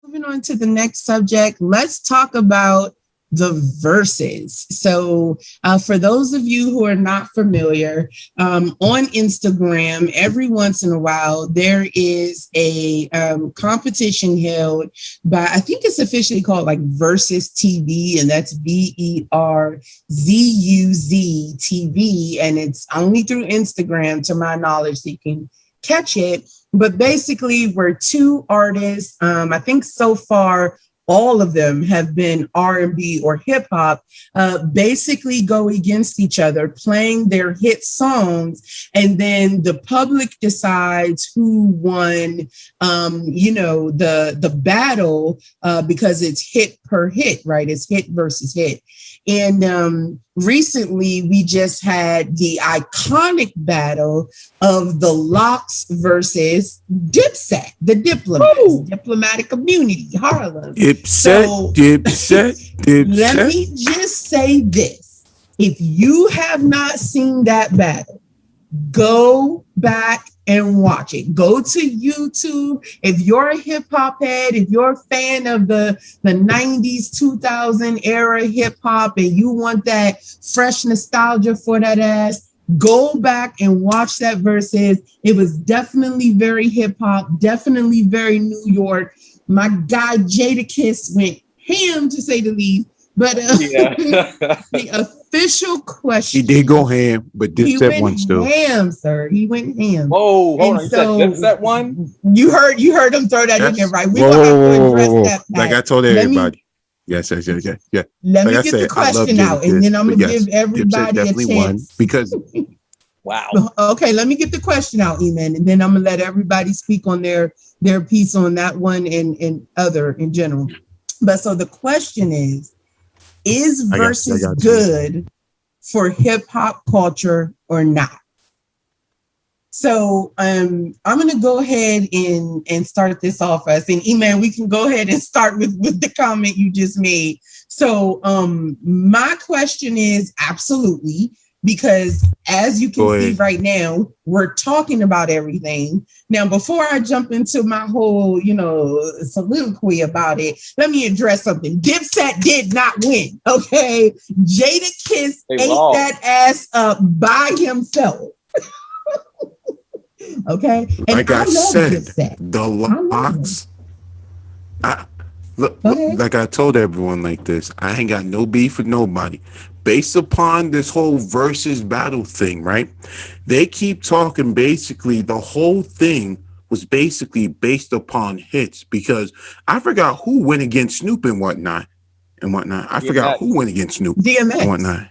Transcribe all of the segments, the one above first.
Moving on to the next subject, let's talk about the Verzuz. So for those of you who are not familiar, on Instagram, every once in a while, there is a competition held by, I think it's officially called like Verzuz TV, and that's VERZUZ TV. And it's only through Instagram, to my knowledge, so you can catch it. But basically, we're two artists. I think so far, all of them have been R&B or hip hop, basically go against each other, playing their hit songs. And then the public decides who won, the battle, because it's hit per hit, right? It's hit versus hit. And recently, we just had the iconic battle of the Lox versus Dipset, the diplomatic community, Harlem. Dipset. Let me just say this. If you have not seen that battle, go back and watch it. Go to YouTube. If you're a hip hop head, if you're a fan of the 90s, 2000 era hip hop, and you want that fresh nostalgia for that ass, go back and watch that Verzuz. It was definitely very hip hop, definitely very New York. My guy Jadakiss went ham, to say the least. But the official question. He did go ham, but Dipset won still. Ham, sir. He went ham. Whoa, hold on. So, you said Dipset won? You heard him throw that in there, right? We're going to have to address that. Like I told everybody. Yes. Let me get the question out, and then I'm going to give everybody a chance. Won because wow. Okay, let me get the question out, E-Man, and then I'm going to let everybody speak on their piece on that one and other in general. But so the question is Verzuz good for hip hop culture or not? So I'm going to go ahead and start this off us. And E-Man, we can go ahead and start with the comment you just made. So my question is absolutely, because as you can see right now, we're talking about everything. Now, before I jump into my whole, soliloquy about it, let me address something. Dipset did not win, okay? Jadakiss ate that ass up by himself. Okay? And like I said, Dipset. The Lox. Look, like I told everyone like this, I ain't got no beef with nobody. Based upon this whole Verzuz battle thing, right? They keep talking basically the whole thing was basically based upon hits, because I forgot who went against Snoop and whatnot. I forgot who went against Snoop DMX. and whatnot.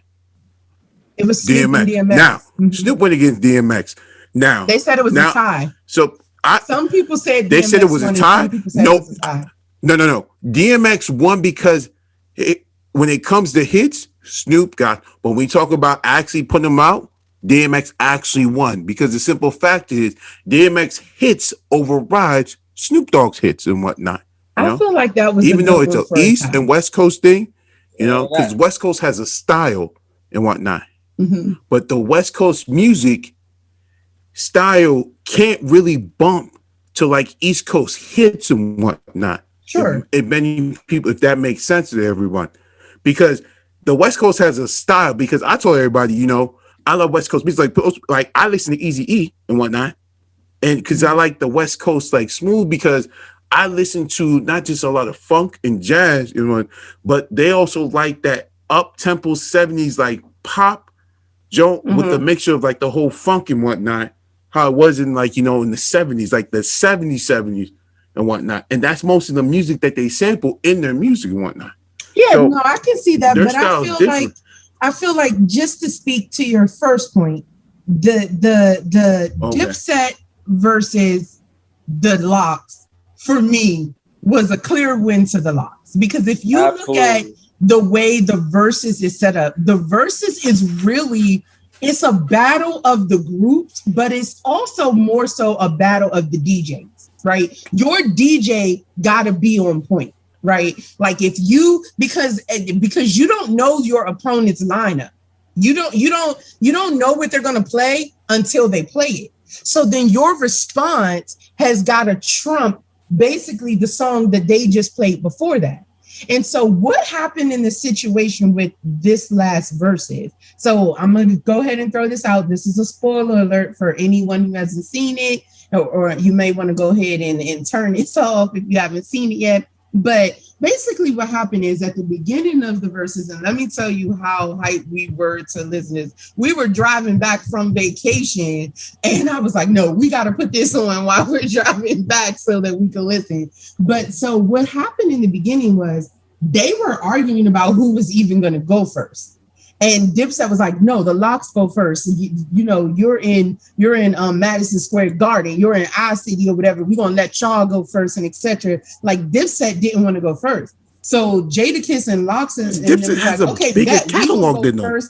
It was Snoop and DMX. Now, Snoop went against DMX. Now they said it was a tie. So some people said they said it was a tie. No. DMX won because when it comes to hits, Snoop got. When we talk about actually putting them out, DMX actually won, because the simple fact is DMX hits overrides Snoop Dogg's hits and whatnot. I feel like that was even though it's an East and West Coast thing, because West Coast has a style and whatnot, but the West Coast music style can't really bump to like East Coast hits and whatnot. Sure. If many people, if that makes sense to everyone, because the West Coast has a style. Because I told everybody, I love West Coast music. Like I listen to Eazy-E and whatnot, and because I like the West Coast like smooth, because I listen to not just a lot of funk and jazz, but they also like that up tempo 70s like pop joint with the mixture of like the whole funk and whatnot. How it was in like in the 70s, like the 70s and whatnot, and that's most of the music that they sample in their music and whatnot. Yeah, so no, I can see that, but I feel like just to speak to your first point, the Dipset versus the Lox for me was a clear win to the Lox, because if you look at the way the Verzuz is set up, the Verzuz is really, it's a battle of the groups, but it's also more so a battle of the DJs, right? Your DJ got to be on point. Right, like if you because you don't know your opponent's lineup, you don't know what they're going to play until they play it. So then your response has got to trump basically the song that they just played before that. And so what happened in the situation with this last Verzuz? So I'm going to go ahead and throw this out. This is a spoiler alert for anyone who hasn't seen it, or you may want to go ahead and turn this off if you haven't seen it yet. But basically what happened is at the beginning of the Verzuz, and let me tell you how hyped we were to listeners. We were driving back from vacation and I was like, no, we got to put this on while we're driving back so that we can listen. But so what happened in the beginning was they were arguing about who was even going to go first. And Dipset was like, no, the Lox go first. You know, you're in Madison Square Garden. You're in our city or whatever. We're going to let y'all go first and etc. Like Dipset didn't want to go first. So Jadakiss and Lox and Dipset has like, a bigger catalog than them.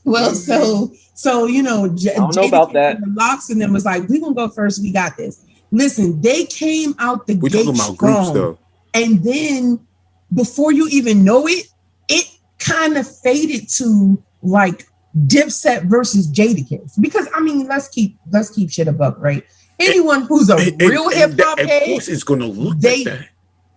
Well, so you know, I don't know about that. And Lox and them was like, we're going to go first. We got this. Listen, they came out the gate talking about strong. Groups, though. And then before you even know it, it kind of faded to like Dipset versus Jadakiss, because I mean, let's keep shit a buck, right? Anyone who's a real hip hop head, of course, it's gonna look like that.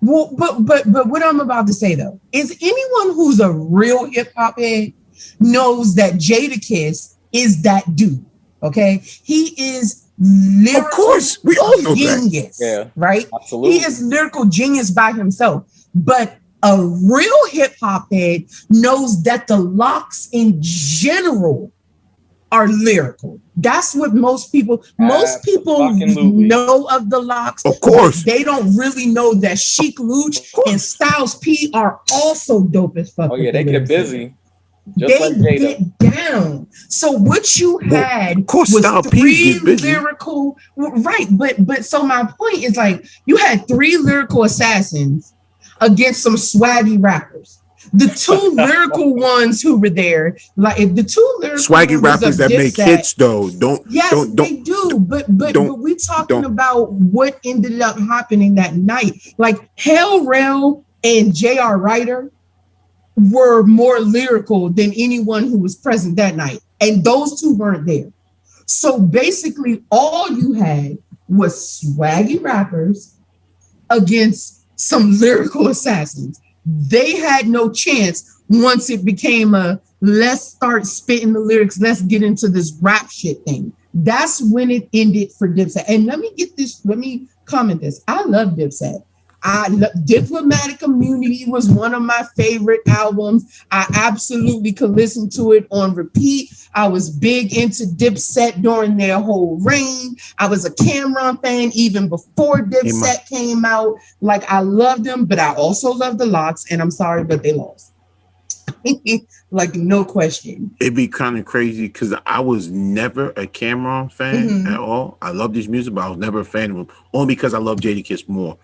Well, but what I'm about to say though is anyone who's a real hip hop head knows that Jadakiss is that dude. Okay, he is lyrical. Of course, we all know genius, that. Yeah, right? Absolutely, he is lyrical genius by himself, but a real hip hop head knows that the Lox in general are lyrical. That's what most people know of the Lox. Of course. They don't really know that Sheek, Louch, and Styles P are also dope as fuck. Oh yeah, they get busy. Just they like get down. So what you had was three lyrical, right? But so my point is like you had three lyrical assassins against some swaggy rappers. The two lyrical ones who were there, like if the two lyrical swaggy rappers that make hits though, they do. But we talking about what ended up happening that night. Like Hell Rel and J.R. Ryder were more lyrical than anyone who was present that night, and those two weren't there. So basically, all you had was swaggy rappers against some lyrical assassins. They had no chance once it became a let's start spitting the lyrics, let's get into this rap shit thing. That's when it ended for Dipset. And let me comment this. I love Dipset. Diplomatic Immunity was one of my favorite albums. I absolutely could listen to it on repeat. I was big into Dipset during their whole reign. I was a Cameron fan even before Dipset came out. Like I loved them, but I also love the Lox, and I'm sorry, but they lost. Like no question. It'd be kind of crazy because I was never a Cameron fan at all. I love his music, but I was never a fan of him, only because I love Jadakiss more.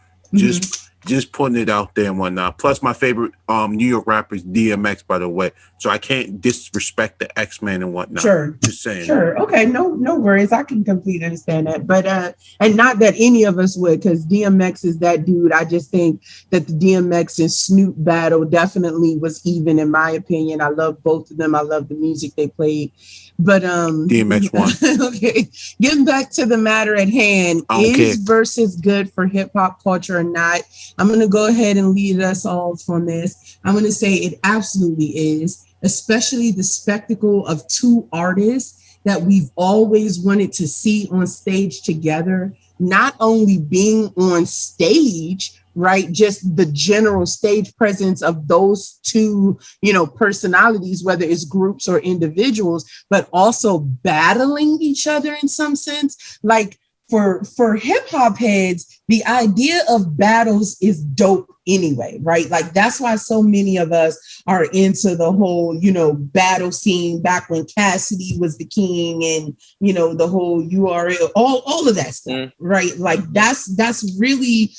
Just putting it out there and whatnot. Plus, my favorite New York rapper is DMX, by the way. So I can't disrespect the X-Men and whatnot. Sure. Just saying. Sure. Okay. No worries. I can completely understand that. But and not that any of us would, because DMX is that dude. I just think that the DMX and Snoop battle definitely was even, in my opinion. I love both of them. I love the music they played. But DMX won. Okay. Getting back to the matter at hand, is Verzuz good for hip hop culture or not? I'm going to go ahead and lead us off on this. I'm going to say it absolutely is, especially the spectacle of two artists that we've always wanted to see on stage together, not only being on stage, right? Just the general stage presence of those two, personalities, whether it's groups or individuals, but also battling each other in some sense. Like for hip hop heads, the idea of battles is dope anyway, right? Like that's why so many of us are into the whole, battle scene back when Cassidy was the king and, the whole URL, all of that stuff, right? Like that's really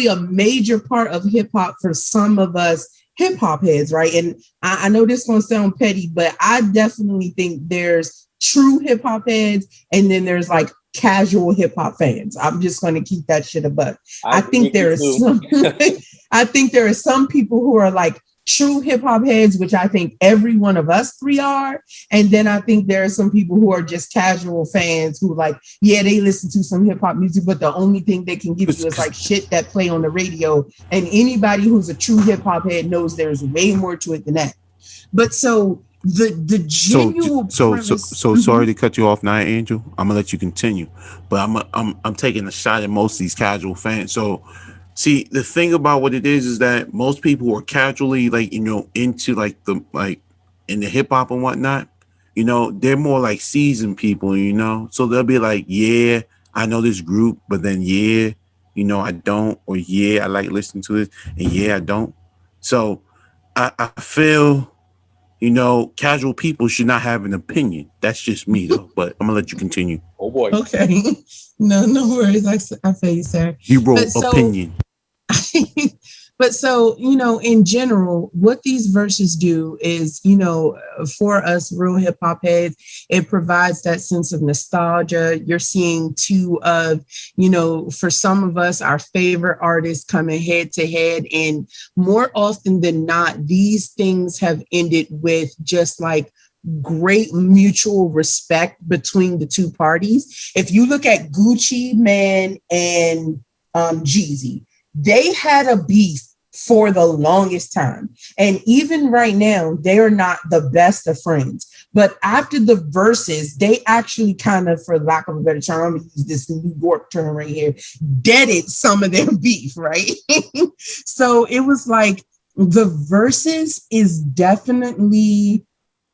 a major part of hip hop for some of us hip hop heads, right? And I know this is going to sound petty, but I definitely think there's true hip hop heads and then there's like casual hip hop fans. I'm just going to keep that shit a buck. I think there are some people who are like true hip hop heads, which I think every one of us three are. And then I think there are some people who are just casual fans who like, yeah, they listen to some hip hop music, but the only thing they can give you is like shit that play on the radio. And anybody who's a true hip hop head knows there's way more to it than that. But so the genuine so sorry to cut you off now, Angel. I'm gonna let you continue, but I'm taking a shot at most of these casual fans. So see, the thing about what it is that most people who are casually like, you know, into like the like in the hip hop and whatnot, you know, they're more like seasoned people, you know. So they'll be like, yeah, I know this group, but then yeah, you know, I don't, or yeah, I like listening to this, and yeah, I don't. So I feel, you know, casual people should not have an opinion. That's just me though, but I'm gonna let you continue. Oh boy. Okay. No worries. I feel you, sir. You wrote opinion. But so, you know, in general, what these verses do is, you know, for us real hip hop heads, it provides that sense of nostalgia. You're seeing two of, you know, for some of us, our favorite artists coming head to head. And more often than not, these things have ended with just like great mutual respect between the two parties. If you look at Gucci Mane and Jeezy, they had a beef for the longest time. And even right now, they are not the best of friends. But after the verses, they actually kind of, for lack of a better term, I'm going to use this New York term right here, deaded some of their beef, right? So it was like the verses is definitely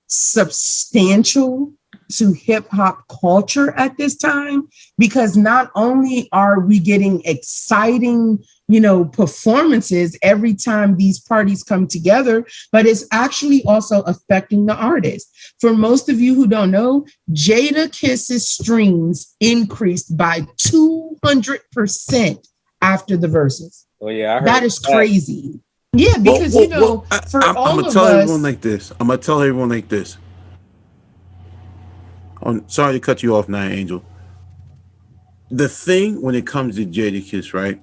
substantial to hip hop culture at this time, because not only are we getting exciting, you know, performances every time these parties come together, but it's actually also affecting the artist. For most of you who don't know, Jadakiss's streams increased by 200% after the verses. Oh yeah, I heard that is crazy. Yeah, because I'm gonna tell everyone like this. I'm gonna tell everyone like this. I'm sorry to cut you off now, Angel. The thing when it comes to Jadakiss, right?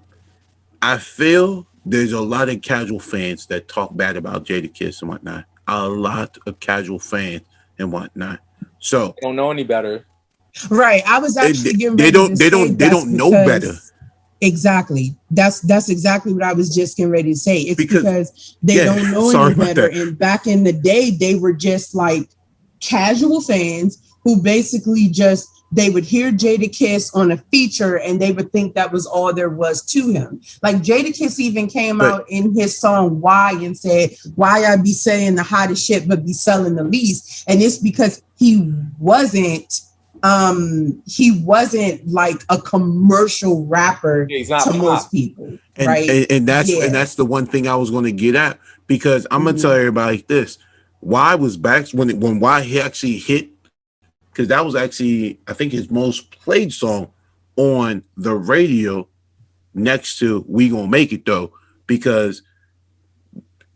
I feel there's a lot of casual fans that talk bad about Jadakiss and whatnot. A lot of casual fans and whatnot. So they don't know any better. Right. I was actually giving they don't know better. Exactly. That's exactly what I was just getting ready to say. It's because they don't know any better. And back in the day, they were just like casual fans who basically just, they would hear Jadakiss on a feature and they would think that was all there was to him. Like Jadakiss even came out in his song Why and said, why I be saying the hottest shit but be selling the least. And it's because he wasn't like a commercial rapper to most people. And, right. And that's the one thing I was going to get at, because I'm going to tell everybody like this. Why was back when Why he actually hit, because that was actually, I think, his most played song on the radio next to We Gonna Make It, though, because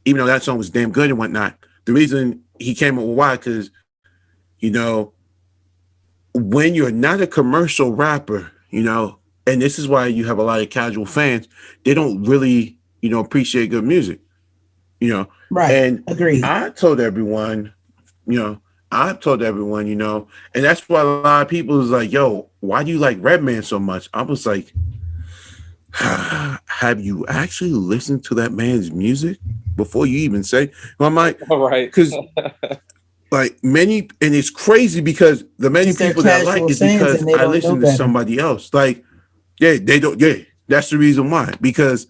even though that song was damn good and whatnot, the reason he came up with Why, because, you know, when you're not a commercial rapper, you know, and this is why you have a lot of casual fans, they don't really, you know, appreciate good music, you know. Right. And agreed. I told everyone, you know, and that's why a lot of people is like, yo, why do you like Redman so much? I was like, have you actually listened to that man's music before you even say? Well, I'm like, all right, because like many, and it's crazy because the many people that I like is because I listen to somebody else. Like, yeah, they don't. Yeah, that's the reason why. Because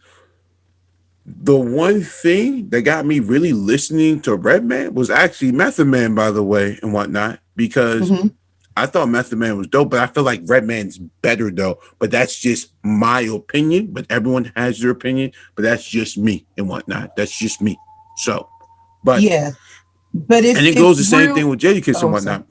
the one thing that got me really listening to Redman was actually Method Man, by the way, and whatnot, because I thought Method Man was dope, but I feel like Redman's better though. But that's just my opinion. But everyone has their opinion. But that's just me and whatnot. That's just me. So, but yeah, but it goes the same thing with Jadakiss and whatnot.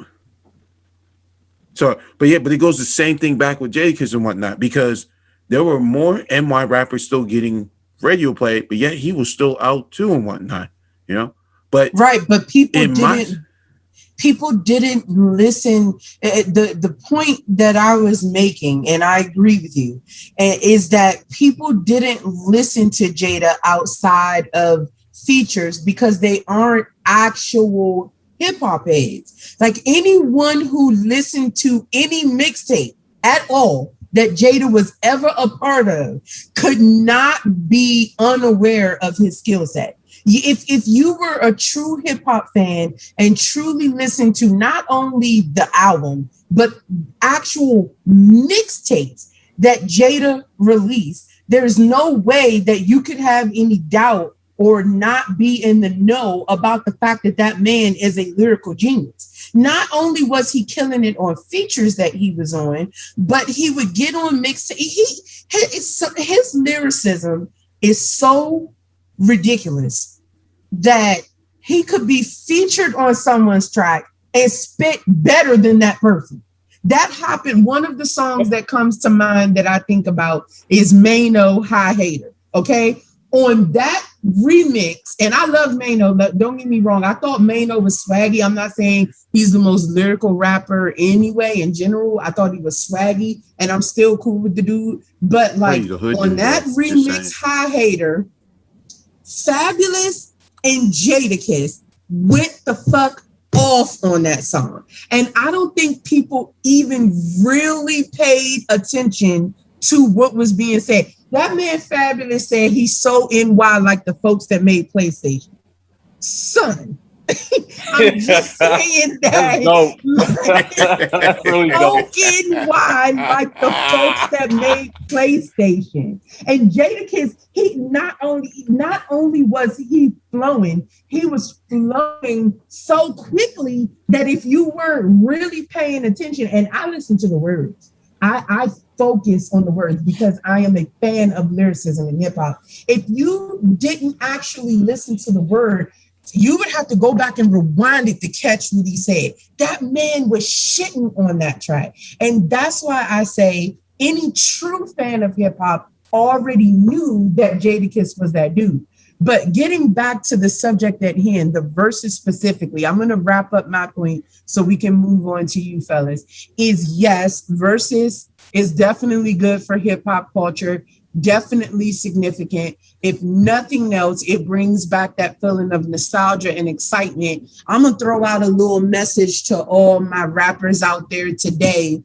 So, but it goes the same thing back with Jadakiss and whatnot, because there were more NY rappers still getting radio play, but yet he was still out too and whatnot, you know. But but people didn't listen. The point that I was making, and I agree with you, is that people didn't listen to Jada outside of features because they aren't actual hip hop heads. Like anyone who listened to any mixtape at all that Jada was ever a part of could not be unaware of his skill set. If you were a true hip hop fan and truly listened to not only the album, but actual mixtapes that Jada released, there's no way that you could have any doubt or not be in the know about the fact that that man is a lyrical genius. Not only was he killing it on features that he was on, but he would get on mixtape. His lyricism is so ridiculous that he could be featured on someone's track and spit better than that person. That happened. One of the songs that comes to mind that I think about is Mano High Hater. Okay. On that remix, and I love Mano, don't get me wrong. I thought Mano was swaggy. I'm not saying he's the most lyrical rapper anyway. In general, I thought he was swaggy, and I'm still cool with the dude. But like on that remix, High Hater, Fabulous and Jadakiss went the fuck off on that song. And I don't think people even really paid attention to what was being said. That man Fabulous said he's so NY like the folks that made PlayStation. Son, I'm just saying that. That's really dope. So NY like the folks that made PlayStation. And Jadakiss, he not only was he flowing, he was flowing so quickly that if you weren't really paying attention, and I listened to the words, I focus on the words because I am a fan of lyricism in hip hop. If you didn't actually listen to the word, you would have to go back and rewind it to catch what he said. That man was shitting on that track. And that's why I say any true fan of hip hop already knew that Jadakiss was that dude. But getting back to the subject at hand, the verses specifically, I'm going to wrap up my point so we can move on to you fellas, is yes, verses is definitely good for hip hop culture, definitely significant. If nothing else, it brings back that feeling of nostalgia and excitement. I'm going to throw out a little message to all my rappers out there today.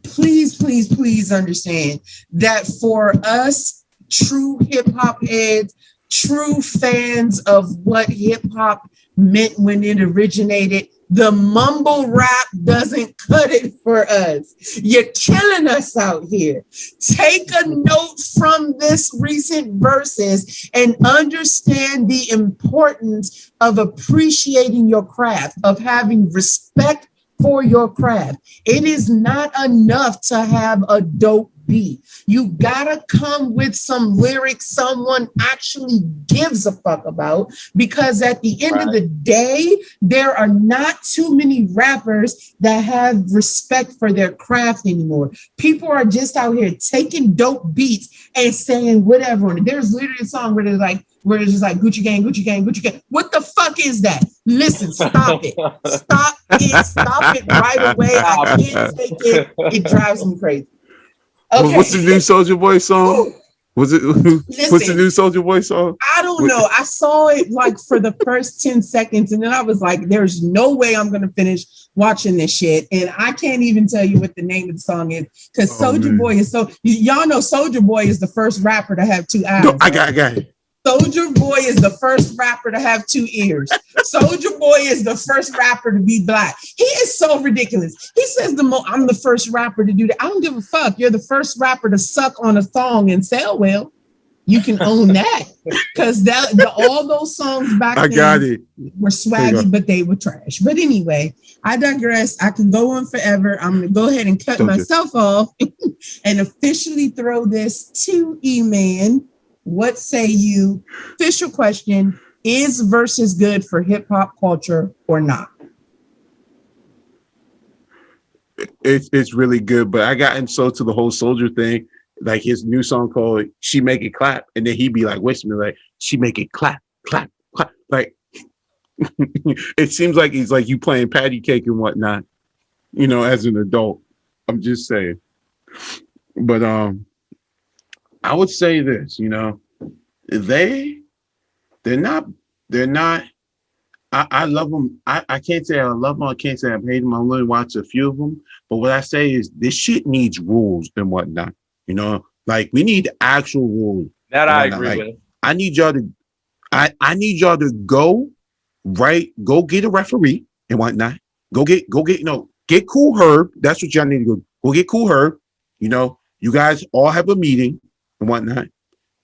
Please, please, please understand that for us, true hip hop heads, true fans of what hip hop meant when it originated, the mumble rap doesn't cut it for us. You're killing us out here. Take a note from this recent verses and understand the importance of appreciating your craft, of having respect for your craft. It is not enough to have a dope beat. You gotta come with some lyrics someone actually gives a fuck about, because at the end of the day, there are not too many rappers that have respect for their craft anymore. People are just out here taking dope beats and saying whatever on it. There's literally a song where it's just like Gucci gang, Gucci gang, Gucci gang. What the fuck is that? Listen, stop it. Stop it right away. I can't take it. It drives me crazy. Okay. What's the new Soulja Boy song? What's the new Soulja Boy song? I don't know. I saw it like for the first 10 seconds, and then I was like, there's no way I'm gonna finish watching this shit. And I can't even tell you what the name of the song is, because Soulja Boy is y'all know Soulja Boy is the first rapper to have two eyes. No, I got it. Soulja Boy is the first rapper to have two ears. Soulja Boy is the first rapper to be black. He is so ridiculous. He says I'm the first rapper to do that. I don't give a fuck. You're the first rapper to suck on a thong and sell well. You can own that, because all those songs back then were swaggy, but they were trash. But anyway, I digress. I can go on forever. I'm going to go ahead and cut myself off and officially throw this to E-Man. What say you? Official question: is versus good for hip hop culture or not? It's really good, but I gotten so to the whole Soulja thing, like his new song called "She Make It Clap," and then he'd be like, "Wait a minute, like she make it clap, clap, clap." Like it seems like he's like you playing patty cake and whatnot, you know, as an adult. I'm just saying, but I would say this, you know, they're not they're not. I love them. I can't say I love them. I can't say I hate them. I only watch a few of them. But what I say is this shit needs rules and whatnot. You know, like we need actual rules. That I agree like, with. I need y'all to. I need y'all to go get a referee and whatnot. Go get get Cool Herb. That's what y'all need to go. Go get Cool Herb. You know, you guys all have a meeting and whatnot,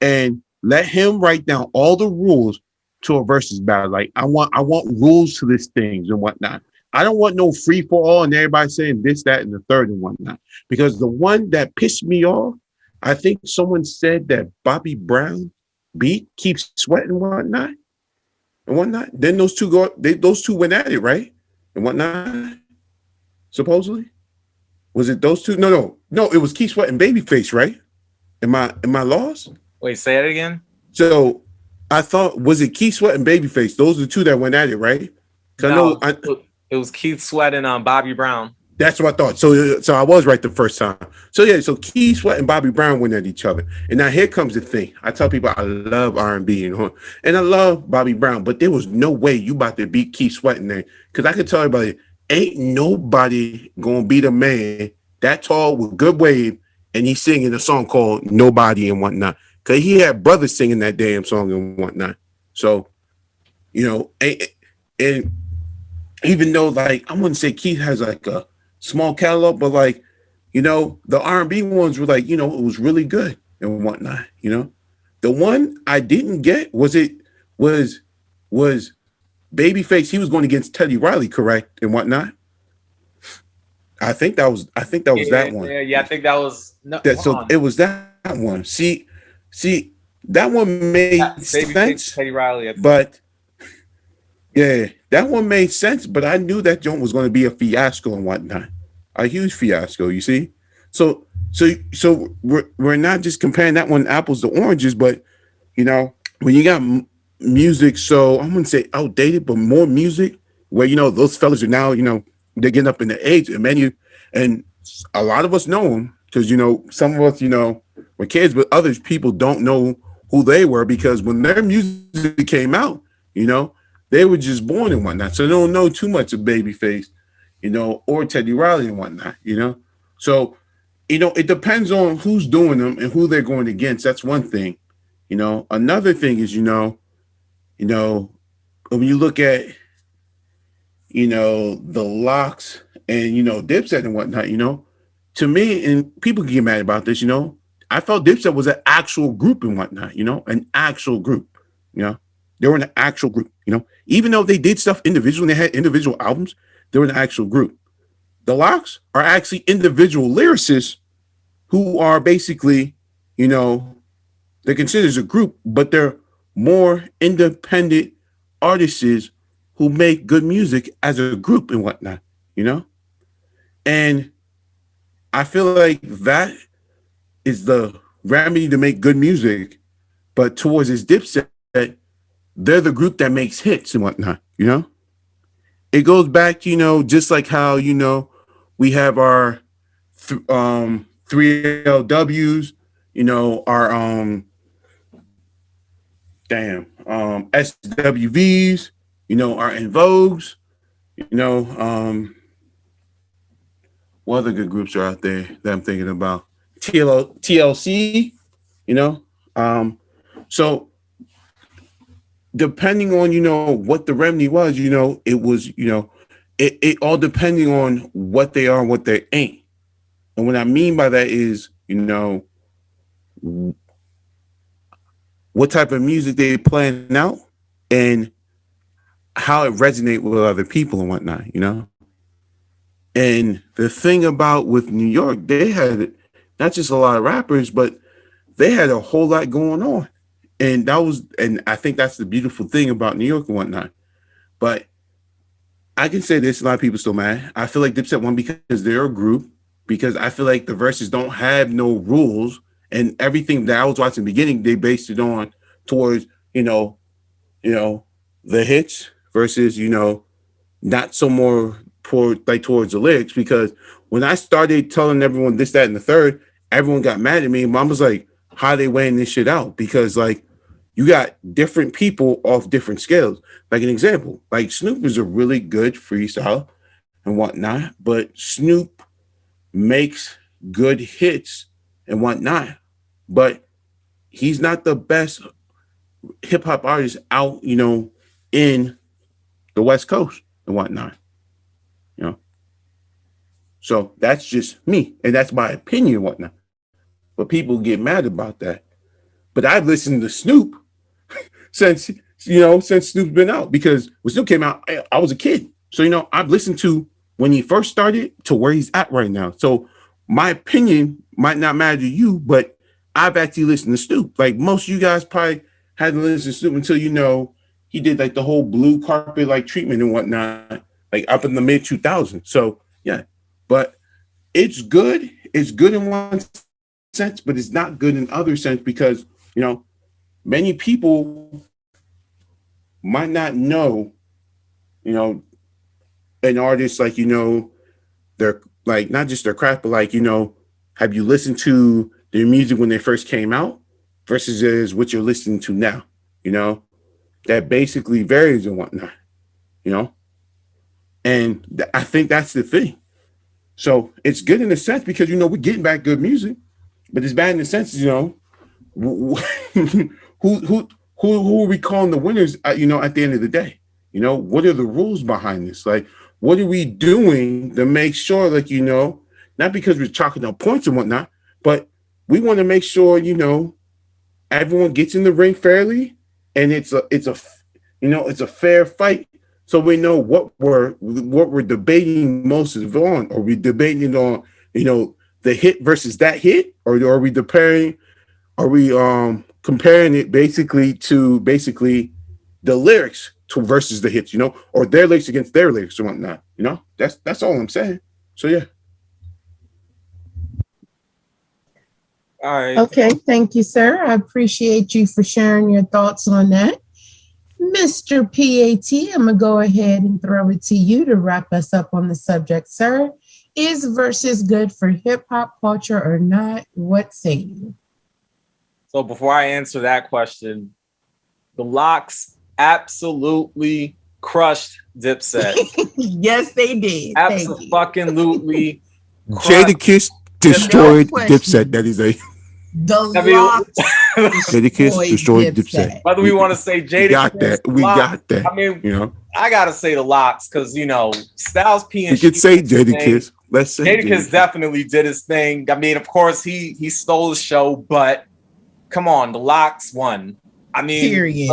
and let him write down all the rules to a versus battle. Like I want rules to this things and whatnot. I don't want no free for all and everybody saying this, that, and the third and whatnot. Because the one that pissed me off, I think someone said that Bobby Brown beat Keep Sweat and whatnot. Then those two went at it, right? And whatnot. Supposedly. Was it those two? No. It was Keep Sweat and Babyface, right? Am I lost? Wait, say it again. So I thought, was it Keith Sweat and Babyface? Those are the two that went at it, right? No, it was Keith Sweat and Bobby Brown. That's what I thought. So I was right the first time. So yeah, so Keith Sweat and Bobby Brown went at each other. And now here comes the thing. I tell people I love R&B, and I love Bobby Brown, but there was no way you about to beat Keith Sweat in there. Because I could tell everybody, ain't nobody gonna beat a man that tall with good wave, and he's singing a song called Nobody and whatnot. Because he had brothers singing that damn song and whatnot. So, you know, and even though, like, I wouldn't say Keith has, like, a small catalog, but, like, you know, the R&B ones were, like, you know, it was really good and whatnot, you know. The one I didn't get was Babyface. He was going against Teddy Riley, correct, and whatnot. I think that was that one. Yeah, I think that was so it was that one. See, that one made sense. Teddy Riley, but yeah, that one made sense. But I knew that joint was going to be a fiasco and whatnot, a huge fiasco. You see, so we're not just comparing that one apples to oranges, but you know, when you got music, so I'm gonna say outdated, but more music where you know those fellas are now, you know, they're getting up in the age, and a lot of us know them because you know some of us, you know, were kids, but other people don't know who they were because when their music came out, you know, they were just born and whatnot, so they don't know too much of Babyface, you know, or Teddy Riley and whatnot, you know. So, you know, it depends on who's doing them and who they're going against. That's one thing, you know. Another thing is, you know, when you look at, you know, the Lox and, you know, Dipset and whatnot, you know, to me, and people can get mad about this, you know, I felt Dipset was an actual group and whatnot, you know, an actual group, you know, they were an actual group, you know, even though they did stuff individually, they had individual albums, they were an actual group. The Lox are actually individual lyricists who are basically, you know, they're considered as a group, but they're more independent artists who make good music as a group and whatnot, you know? And I feel like that is the remedy to make good music, but towards this Dipset, they're the group that makes hits and whatnot, you know? It goes back, you know, just like how, you know, we have our 3LWs, you know, our SWVs, you know, our En Vogues, you know, what other good groups are out there that I'm thinking about? TLC, you know. So depending on, you know, what the remedy was, you know, it was, you know, it all depending on what they are and what they ain't. And what I mean by that is, you know, what type of music they playing out and how it resonates with other people and whatnot, you know? And the thing about with New York, they had not just a lot of rappers, but they had a whole lot going on. And I think that's the beautiful thing about New York and whatnot. But I can say this, a lot of people still mad. I feel like Dipset won because they're a group, because I feel like the verses don't have no rules, and everything that I was watching in the beginning, they based it on towards, you know, the hits versus, you know, not so more towards the lyrics. Because when I started telling everyone this, that, and the third, everyone got mad at me. Mom was like, how are they weighing this shit out? Because like you got different people off different scales. Like an example, like Snoop is a really good freestyle and whatnot, but Snoop makes good hits and whatnot, but he's not the best hip hop artist out, in the West Coast and whatnot, So that's just me, and that's my opinion and whatnot. But people get mad about that. But I've listened to Snoop since Snoop's been out, because when Snoop came out, I was a kid. So, I've listened to when he first started to where he's at right now. So my opinion might not matter to you, but I've actually listened to Snoop. Like most of you guys probably hadn't listened to Snoop until, he did like the whole blue carpet like treatment and whatnot, like up in the mid 2000s. So yeah, but it's good. It's good in one sense, but it's not good in other sense because, many people might not know, an artist like, they're like not just their craft, but like, have you listened to their music when they first came out versus is what you're listening to now, that basically varies and whatnot, and I think that's the thing. So it's good in a sense because, we're getting back good music, but it's bad in the sense, who are we calling the winners, at the end of the day? What are the rules behind this? Like, what are we doing to make sure, like, not because we're chalking up points and whatnot, but we want to make sure, everyone gets in the ring fairly, and it's a fair fight. So we know what we're debating most is on. Are we debating on, the hit versus that hit, or are we comparing it basically to the lyrics versus the hits, or their lyrics against their lyrics or whatnot, that's all I'm saying. So yeah. All right. Okay, thank you, sir. I appreciate you for sharing your thoughts on that. Mr. PAT, I'm gonna go ahead and throw it to you to wrap us up on the subject, sir. Is Verzuz good for hip hop culture or not? What say you? So before I answer that question, the Lox absolutely crushed Dipset. Yes, they did. Absolutely. Jadakiss destroyed Dipset. That is a Jadakiss destroyed Dipset. Whether we want to say Jadakiss, we got that. I mean, I gotta say the Lox because Styles P and you could say Jadakiss. Let's say Jadakiss definitely did his thing. I mean, of course he stole the show, but come on, the Lox won. I mean, period.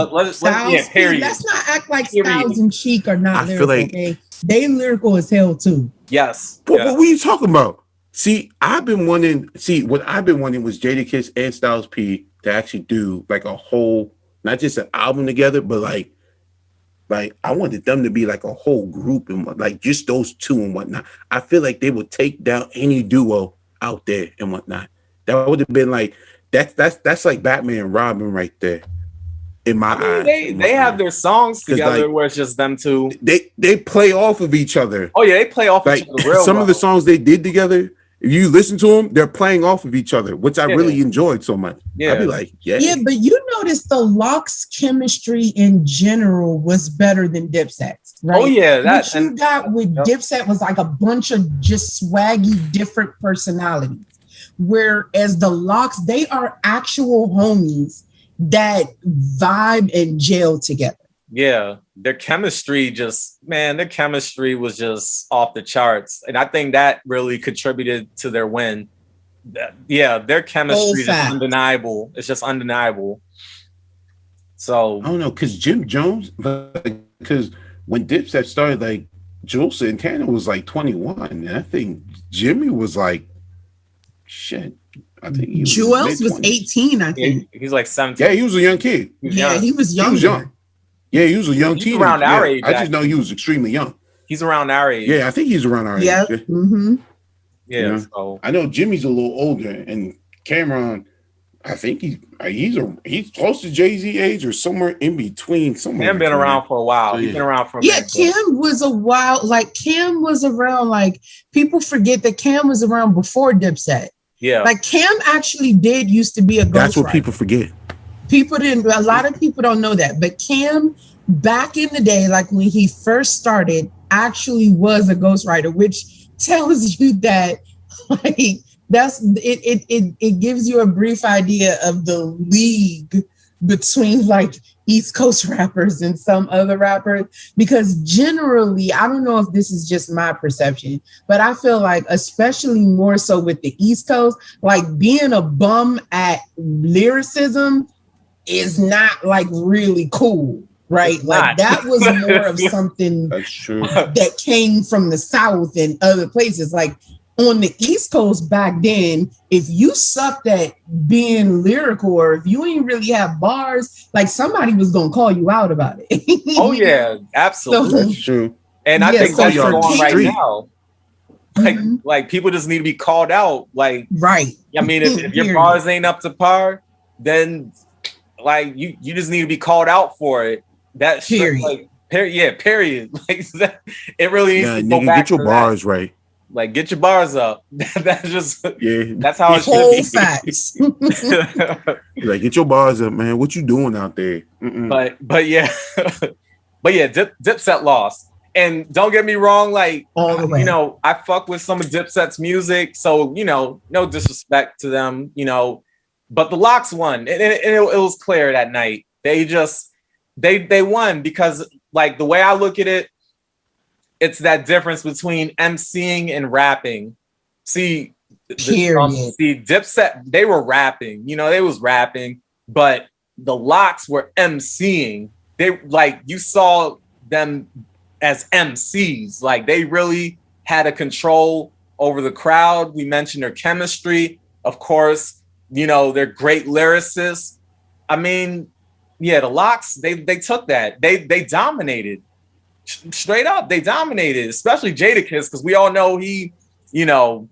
Period. Let's not act like Styles and Sheek are not lyrical. Like, they lyrical as hell too. Yes. What are you talking about? See, what I've been wanting was Jadakiss and Styles P to actually do like a whole, not just an album together, but like I wanted them to be like a whole group and like just those two and whatnot. I feel like they would take down any duo out there and whatnot. That would have been like that's like Batman and Robin right there. In my eyes, they have their songs together where it's just them two. They play off of each other. Oh yeah, they play off like each other real some well. of the songs they did together. If you listen to them, they're playing off of each other, which I really enjoyed so much. Yeah. I'd be like, yeah, but you notice the Lox chemistry in general was better than Dipset's, right? Oh yeah, what you got with Dipset was like a bunch of just swaggy, different personalities. Whereas the Lox, they are actual homies that vibe and gel together. Yeah, their chemistry was just off the charts. And I think that really contributed to their win. Yeah, their chemistry is undeniable. It's just undeniable. So I don't know, because Jim Jones, because when Dipset started, like Juelz Santana was like 21. And I think Jimmy was like, shit. I think Juelz was 18, I think. He's like 17. Yeah, he was a young kid. He was young. He was young. Yeah, he was a young teenager. Around our age. I just know he was extremely young. He's around our age. Yeah, I think he's around our age. Yeah. Mm-hmm. Yeah. So I know Jimmy's a little older, and Cameron, I think he's close to Jay-Z age or somewhere in between. Cam been around for a while. He's been around for a minute. Yeah, Cam was a while. Like Cam was around. Like people forget that Cam was around before Dipset. Yeah. Like Cam actually used to be a ghostwriter. That's what people forget. A lot of people don't know that, but Cam, back in the day, like when he first started, actually was a ghostwriter, which tells you that, like, it gives you a brief idea of the league between like East Coast rappers and some other rappers, because generally, I don't know if this is just my perception, but I feel like, especially more so with the East Coast, like being a bum at lyricism is not like really cool, right? Like that was more of something that's true that came from the South and other places. Like on the East Coast back then, if you sucked at being lyrical or if you ain't really have bars, like somebody was gonna call you out about it. Oh yeah, absolutely. So, that's true. And I think that's on going right now. Like, mm-hmm. like people just need to be called out. Like, right. I mean, if your bars ain't up to par, then like you just need to be called out for it. That period. Like, period. Like it really needs to go nigga, back get your bars right. Like, get your bars up. That's just that's how it should be. Facts. Like, get your bars up, man. What you doing out there? But yeah, Dipset lost. And don't get me wrong, like, you know, I fuck with some of Dipset's music, so you know, no disrespect to them, you know. But the Lox won, and it was clear that night. They just they won because, like, the way I look at it, it's that difference between MCing and rapping. See, Dipset, they were rapping, you know, they was rapping, but the Lox were MCing. They, like, you saw them as MCs, like they really had a control over the crowd. We mentioned their chemistry, of course, you know, they're great lyricists. I mean, yeah, the Lox, they took that. They dominated. Straight up, they dominated, especially Jadakiss, because we all know he, you know,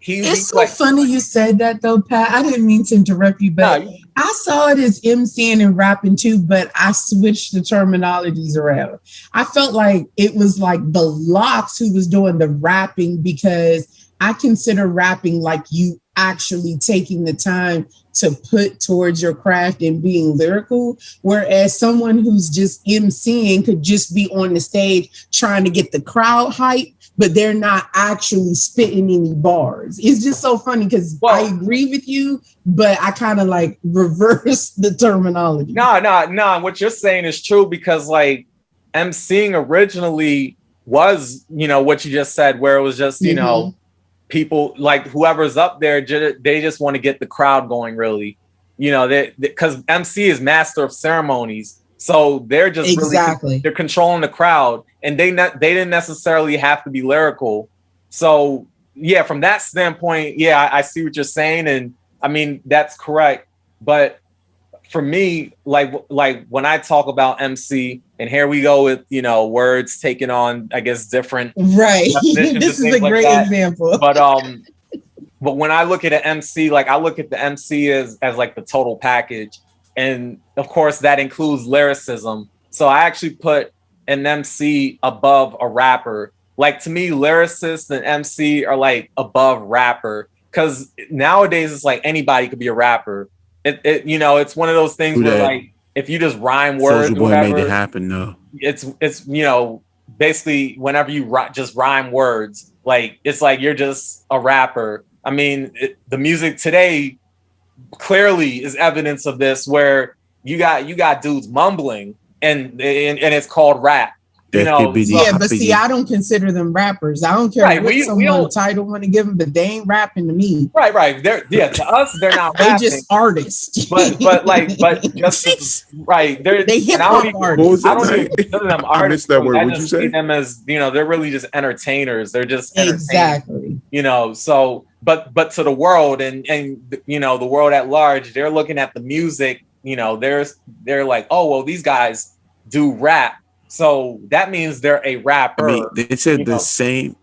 it's so like, funny you said that though, Pat. I didn't mean to interrupt you, but I saw it as MCing and rapping too, but I switched the terminologies around. I felt like it was like the Lox who was doing the rapping, because I consider rapping like you actually taking the time to put towards your craft and being lyrical, whereas someone who's just MCing could just be on the stage trying to get the crowd hype, but they're not actually spitting any bars. It's just so funny because I agree with you, but I kind of like reverse the terminology. No. What you're saying is true, because like MCing originally was, you know, what you just said, where it was just, you know, people like whoever's up there, they just want to get the crowd going, really, you know, because MC is master of ceremonies, so they're just really, they're controlling the crowd, and they didn't necessarily have to be lyrical. So yeah, from that standpoint, yeah, I see what you're saying, and I mean that's correct. But for me, like when I talk about MC, and here we go with, you know, words taking on, I guess, different. Right. This is a great example. But when I look at an MC, like I look at the MC as like the total package. And of course that includes lyricism. So I actually put an MC above a rapper. Like, to me, lyricist and MC are like above rapper, because nowadays it's like anybody could be a rapper. It you know, it's one of those things where like if you just rhyme words, Soulja Boy made it happen though. It's you know, basically whenever you just rhyme words, like it's like you're just a rapper. I mean, the music today clearly is evidence of this, where you got dudes mumbling and it's called rap. You know, but see, I don't consider them rappers. I don't care what someone title want to give them, but they ain't rapping to me. Right. To us, they're not they rapping. Just artists. But just right. They hip hop artists. I don't even consider them artists. I missed that word. I What'd you say? see them as, you know, they're really just entertainers. They're just exactly. You know, so but to the world and you know, the world at large, they're looking at the music. You know, they're like, oh well, these guys do rap. So that means they're a rapper. I mean, they said the same.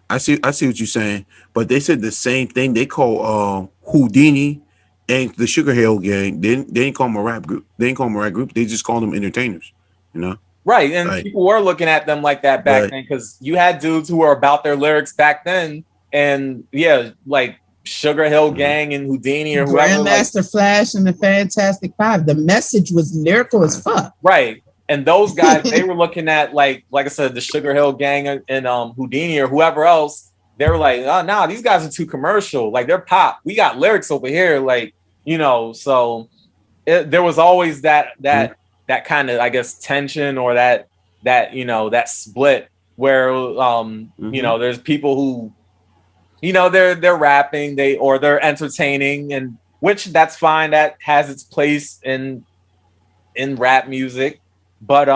I see what you're saying, but they said the same thing. They call Houdini and the Sugar Hill Gang. They didn't call them a rap group. They didn't call them a rap group. They just called them entertainers. You know, right? And like, people were looking at them like that back then, because you had dudes who were about their lyrics back then, and yeah, like Sugar Hill Gang and Houdini or whoever. Grandmaster Flash and the Fantastic Five. The message was lyrical as fuck. Right. And those guys, they were looking at like I said, the Sugar Hill Gang and Houdini or whoever else. They were like, oh, nah, these guys are too commercial. Like, they're pop. We got lyrics over here. Like, you know, so there was always that kind of, I guess, tension or that you know, that split where you know, there's people who, you know, they're rapping, they're entertaining, and which that's fine, that has its place in rap music. But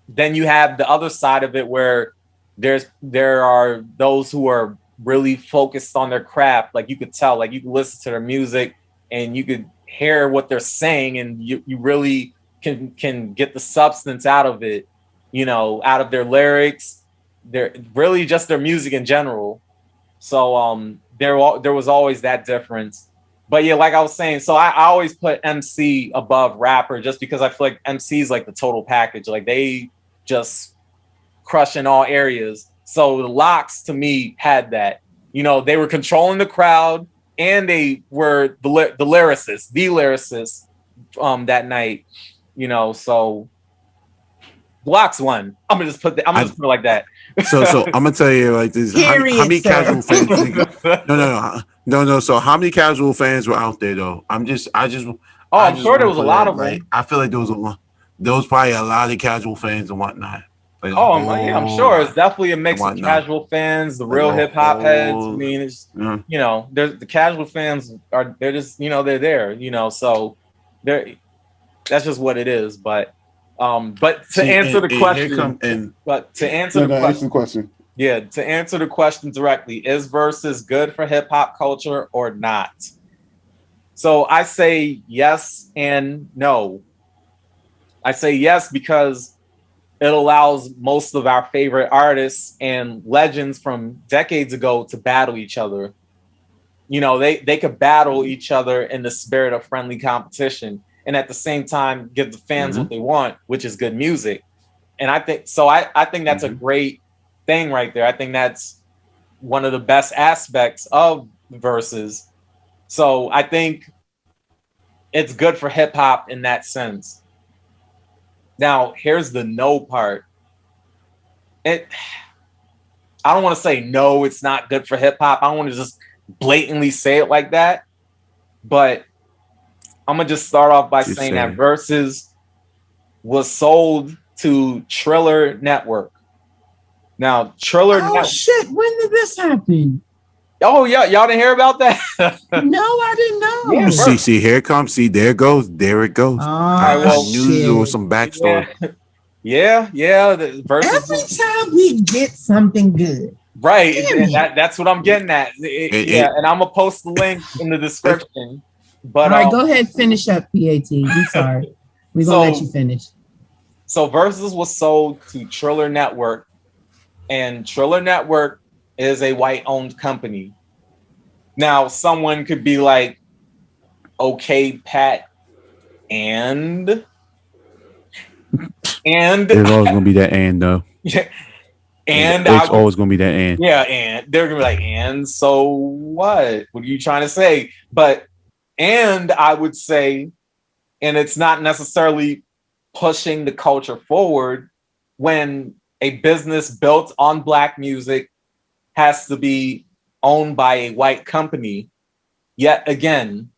then you have the other side of it where there are those who are really focused on their craft. Like, you could tell, like, you can listen to their music and you could hear what they're saying, and you really can get the substance out of it, you know, out of their lyrics, they're really just their music in general. So there was always that difference. But yeah, like I was saying, so I always put MC above rapper just because I feel like MC is like the total package. Like, they just crush in all areas. So the Lox, to me, had that. You know, they were controlling the crowd, and they were the lyricists that night. You know, so Lox won. I'm gonna just put it like that. So I'm gonna tell you like this: how many casual fans? No. So how many casual fans were out there though? I'm sure there was a lot of them. I feel like there was probably a lot of casual fans and whatnot. Like, I'm sure it's definitely a mix of casual fans, the real hip hop heads. I mean, it's you know, the casual fans they're just, you know, they're there, you know, so that's just what it is. But to answer the question, yeah, to answer the question directly, is Verzuz good for hip hop culture or not? So I say yes and no. I say yes because it allows most of our favorite artists and legends from decades ago to battle each other. You know, they could battle each other in the spirit of friendly competition, and at the same time give the fans what they want, which is good music. And I think that's a great thing right there. I think that's one of the best aspects of Verzuz. So I think it's good for hip hop in that sense. Now, here's the no part. I don't want to say no, it's not good for hip hop. I don't want to just blatantly say it like that. But I'm going to just start off by saying that Verzuz was sold to Triller Network. Now, Triller Network. Shit, when did this happen? Oh, yeah, y'all didn't hear about that? No, I didn't know. Yeah, see, here it comes. See, there it goes. I knew there was some backstory. Yeah. Every time we get something good. Right, and that's what I'm getting at. And I'm going to post the link in the description. But, all right, go ahead, finish up, PAT. I'm sorry. We're going to let you finish. So Verzuz was sold to Triller Network, and Triller Network is a white-owned company. Now, someone could be like, okay, Pat, and there's always gonna be that and though. Yeah, and it's always gonna be that and. Yeah, and they're gonna be like, and so what? What are you trying to say? But and I would say, and it's not necessarily pushing the culture forward when a business built on Black music has to be owned by a white company. Yet again,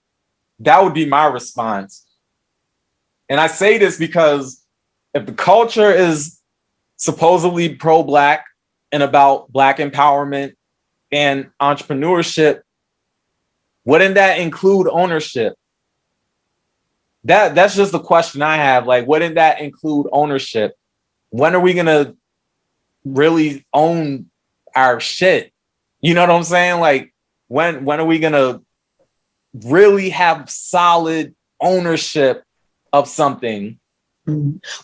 that would be my response. And I say this because if the culture is supposedly pro-Black and about Black empowerment and entrepreneurship, wouldn't that include ownership? That's just the question I have. Like, wouldn't that include ownership? When are we gonna really own our shit? You know what I'm saying? Like, when are we gonna really have solid ownership of something?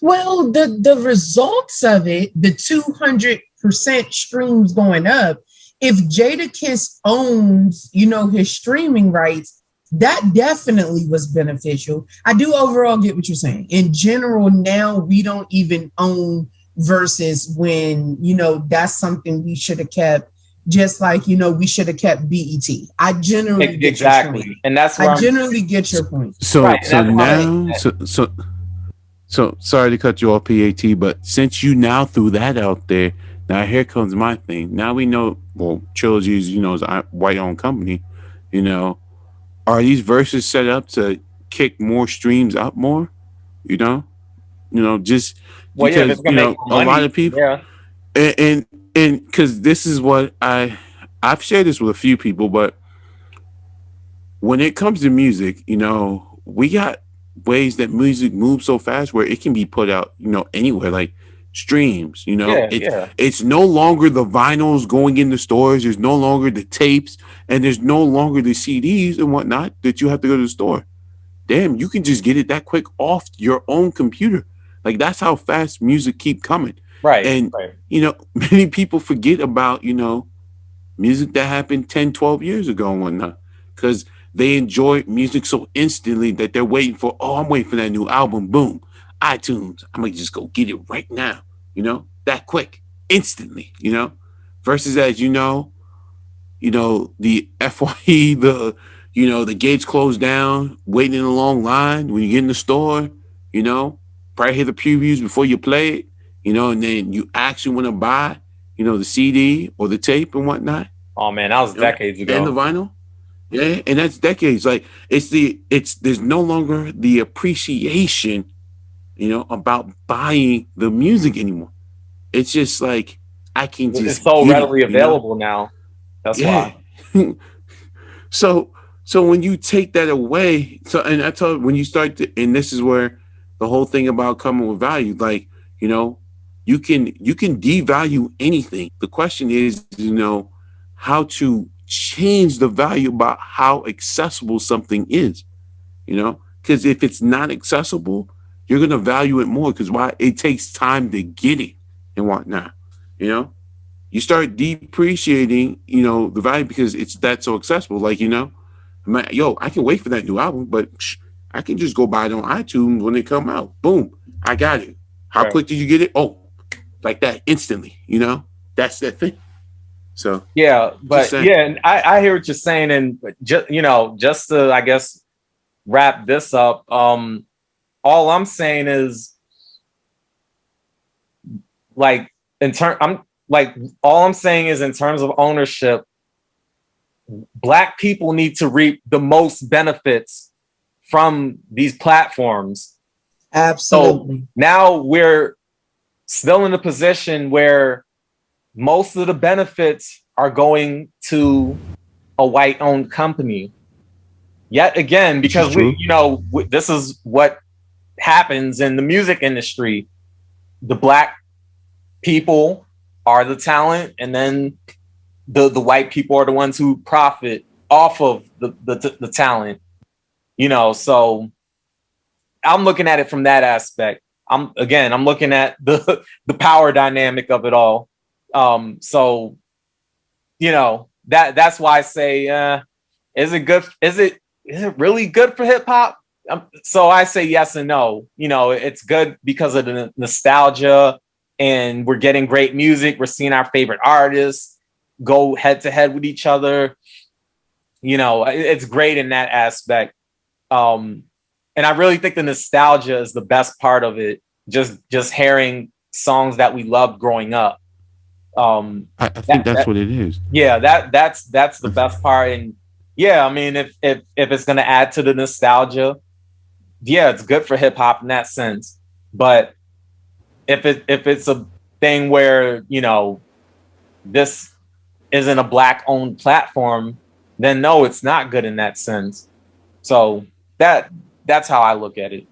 Well, the results of it, the 200% streams going up, if Jadakiss owns, you know, his streaming rights, that definitely was beneficial. I do overall get what you're saying. In general, now we don't even own Verzuz when, you know, that's something we should have kept just like, we should have kept BET. I generally exactly, and that's where I generally get your point. So right, so sorry to cut you off, PAT, but since you now threw that out there, now here comes my thing. Now we know, well, Trilogy's, is a white-owned company. Are these verses set up to kick more streams up more? Just because a lot of people, and because this is what I've shared this with a few people, but when it comes to music, we got ways that music moves so fast where it can be put out, anywhere, like streams, it's no longer the vinyls going in the stores. There's no longer the tapes, and there's no longer the CDs and whatnot that you have to go to the store. Damn, you can just get it that quick off your own computer. Like, that's how fast music keep coming. Right. And, many people forget about, music that happened 10, 12 years ago and whatnot, because they enjoy music so instantly that they're waiting for, I'm waiting for that new album. Boom. iTunes. I'm going to just go get it right now, that quick, instantly, versus as the FYE, the gates closed down, waiting in a long line when you get in the store, probably hear the previews before you play it, and then you actually want to buy, the CD or the tape and whatnot. Oh man, that was decades ago. And the vinyl. Yeah, and that's decades. Like, there's no longer the appreciation, about buying the music anymore. It's just like, I can just, it's so readily available now. That's why. So when you take that away, and I tell you, when you start to, and this is where the whole thing about coming with value, like, you can devalue anything. The question is, how to change the value about how accessible something is, because if it's not accessible, you're going to value it more, because why? It takes time to get it and whatnot, you start depreciating, the value because it's that so accessible. Like, I can wait for that new album, but I can just go buy it on iTunes when it come out. Boom, I got it. How quick did you get it? Oh, like that, instantly, that's that thing. So yeah, but and I hear what you're saying, and just to, I guess, wrap this up, all I'm saying is, like, in terms of ownership, Black people need to reap the most benefits from these platforms. Absolutely. So now we're still in a position where most of the benefits are going to a white-owned company. Yet again, because this is what happens in the music industry. The Black people are the talent, and then the white people are the ones who profit off of the talent. So I'm looking at it from that aspect. I'm looking at the power dynamic of it all. So that's why I say, is it good? Is it really good for hip hop? So I say yes and no. It's good because of the nostalgia, and we're getting great music. We're seeing our favorite artists go head to head with each other. It's great in that aspect. And I really think the nostalgia is the best part of it. Just hearing songs that we loved growing up. I think that's what it is. Yeah, that's the best part. And yeah, I mean, if it's gonna add to the nostalgia, yeah, it's good for hip hop in that sense. But if it's a thing where this isn't a Black owned platform, then no, it's not good in that sense. So that's how I look at it.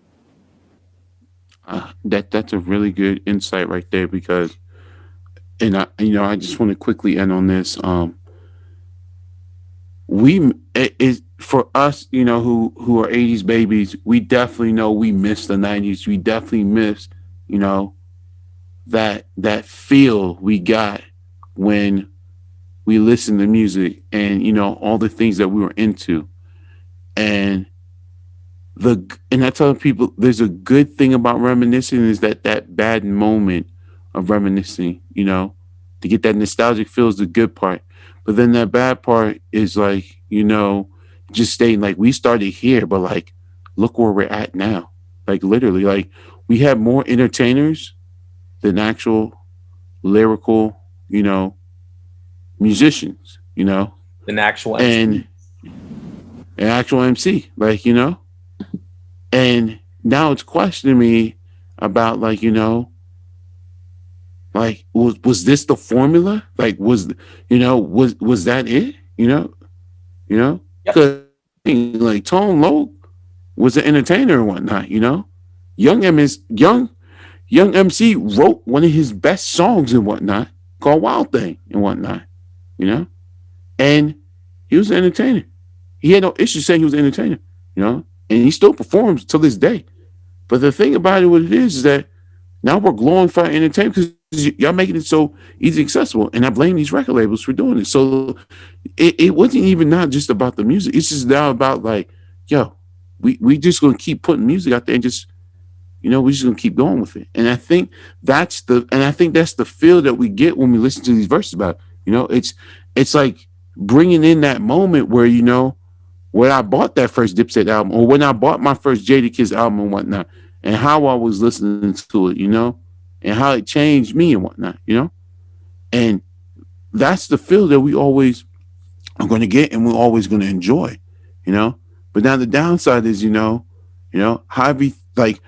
That's a really good insight right there, because, and I just want to quickly end on this. For us, who are 80s babies, we definitely know we miss the 90s. We definitely miss, that feel we got when we listened to music, and all the things that we were into. And I tell people, there's a good thing about reminiscing, is that bad moment of reminiscing, to get that nostalgic feel is the good part. But then that bad part is like, just staying like we started here, but like look where we're at now. Like literally, like we have more entertainers than actual lyrical, musicians, An actual MC. and actual MC, like, and now it's questioning me about like, like was this the formula? Like was that it? Yep. Because like Tone Loc was an entertainer and whatnot, young MC wrote one of his best songs and whatnot called Wild Thing and whatnot, and he was an entertainer. He had no issue saying he was an entertainer, and he still performs to this day. But the thing about it, what it is that now we're glorifying entertainment because y'all making it so easy accessible, and I blame these record labels for doing it. So it wasn't even not just about the music. It's just now about like, yo, we just gonna keep putting music out there and just, we're just gonna keep going with it. And I think that's the feel that we get when we listen to these verses about it. It's like bringing in that moment where when I bought that first Dipset album, or when I bought my first Jadakiss album and whatnot, and how I was listening to it, and how it changed me and whatnot, and that's the feel that we always are going to get, and we're always going to enjoy, But now the downside is, how we like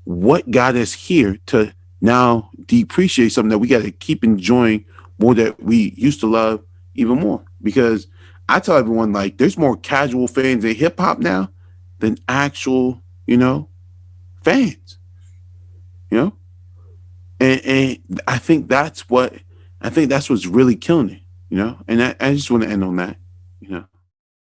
what got us here to now depreciate something that we got to keep enjoying more that we used to love even more. Because I tell everyone, like, there's more casual fans in hip hop now than actual, fans, and I think that's what's really killing it, and I just want to end on that,